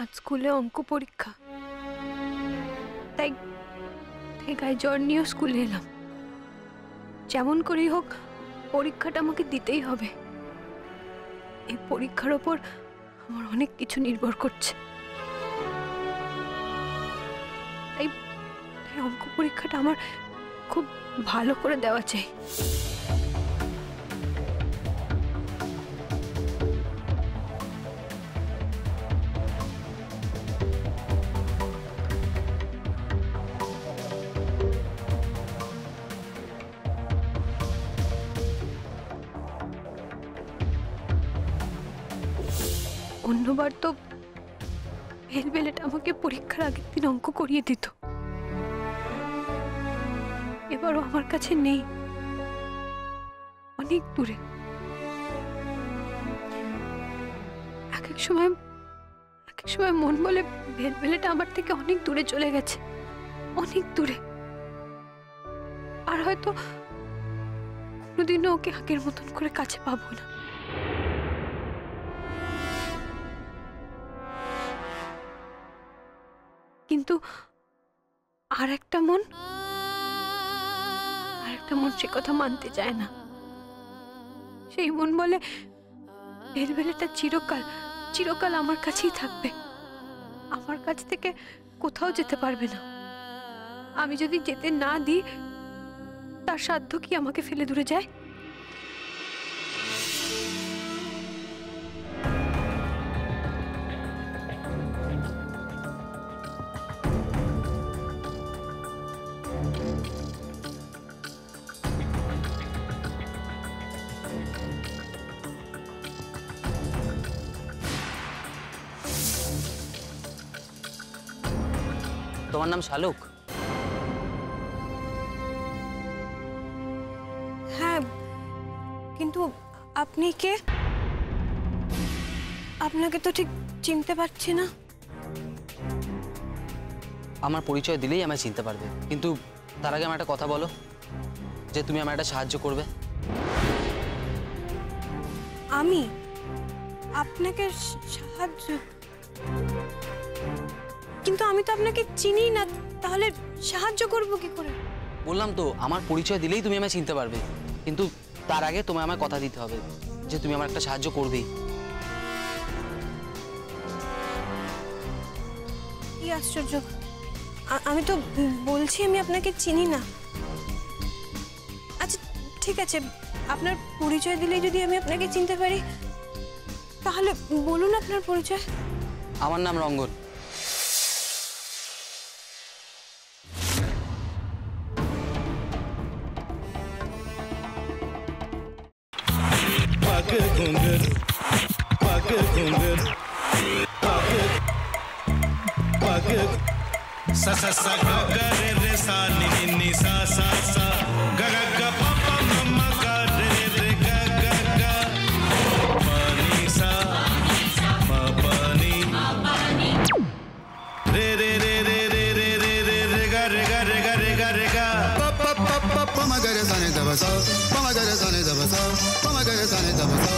আজ স্কুলে অঙ্ক পরীক্ষা, তাই গায়ে জ্বর নিয়ে স্কুলে এলাম। যেমন করেই হোক পরীক্ষাটা আমাকে দিতেই হবে। এই পরীক্ষার ওপর আমার অনেক কিছু নির্ভর করছে। তাই অঙ্ক পরীক্ষাটা আমার খুব ভালো করে দেওয়া চাই। অন্যবার তো ভেলভেলেটা আমাকে পরীক্ষার আগের দিন অঙ্ক করিয়ে দিত, এবারও আমার কাছে নেই, অনেক দূরে। এক এক সময় মন বলে ভেলভেলেটা আমার থেকে অনেক দূরে চলে গেছে, অনেক দূরে। আর হয়তো কোনোদিনও ওকে আগের মতন করে কাছে পাবো না। কিন্তু আর একটা মন সে কথা মানতে চায় না। সেই মন বলে ভেলভেলেটা চিরকাল আমার কাছেই থাকবে, আমার কাছ থেকে কোথাও যেতে পারবে না। আমি যদি যেতে না দিই, তার সাধ্য কি আমাকে ফেলে দূরে যায়? তোমার নাম শালুক? হ্যাঁ, কিন্তু আপনি কে? আপনাকে তো ঠিক চিনতে পারছি না। আমার পরিচয় দিলেই আমায় চিনতে পারবে, কিন্তু তার আগে আমার একটা কথা বলো, যে তুমি আমার একটা সাহায্য করবে। আমি আপনাকে সাহায্য? কিন্তু আমি তো আপনাকে চিনি না, তাহলে সাহায্য করব কি করে? বললাম তো, আমার পরিচয় দিলেই তুমি আমায় চিনতে পারবে, কিন্তু তার আগে তোমায় আমায় কথা দিতে হবে যে তুমি আমার একটা সাহায্য করবেই। কি আশ্চর্য, আমি তো বলছি আমি আপনাকে চিনি না। আচ্ছা ঠিক আছে, আপনার পরিচয় দিলেই যদি আমি আপনাকে চিনতে পারি, তাহলে বলুন আপনার পরিচয়। আমার নাম রঙ্গন। sa sa sa ga ga re re sa ni ni ni sa sa sa ga ga ga pa pa ma ma ga re re ga ga ga pa ni sa ma pa ni re re re re re re re re re ga re ga re ga re ga re ga pa pa pa pa pa ma ga re sa ni da ba sa pa ma ga re sa ni da ba sa pa ma ga re sa ni da ba sa।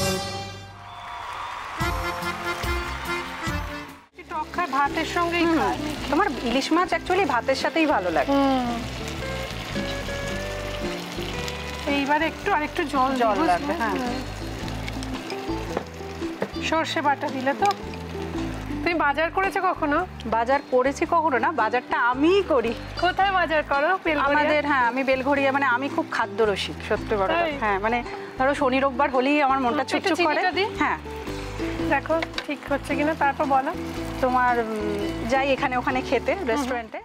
ভাতের সঙ্গেই খায়। তোমার ইলিশ মাছ actually ভাতের সাথেই ভালো লাগে। এইবার আরেকটু জল লাগবে। হ্যাঁ, সর্ষে বাটা দিলে তো। তুমি বাজার করেছো কখনো? বাজার করেছি কখনো না, বাজারটা আমিই করি। কোথায় বাজার করো? আমাদের, হ্যাঁ, আমি বেলঘড়িয়া, মানে আমি খুব খাদ্য রসিক, সত্যি বড়। হ্যাঁ, মানে ধরো শনি রোববার হলেই আমার মনটা চুপচুপ করে। হ্যাঁ, দেখো ঠিক হচ্ছে কিনা, তারপর বলো। তোমার যাই এখানে ওখানে খেতে, রেস্টুরেন্টে।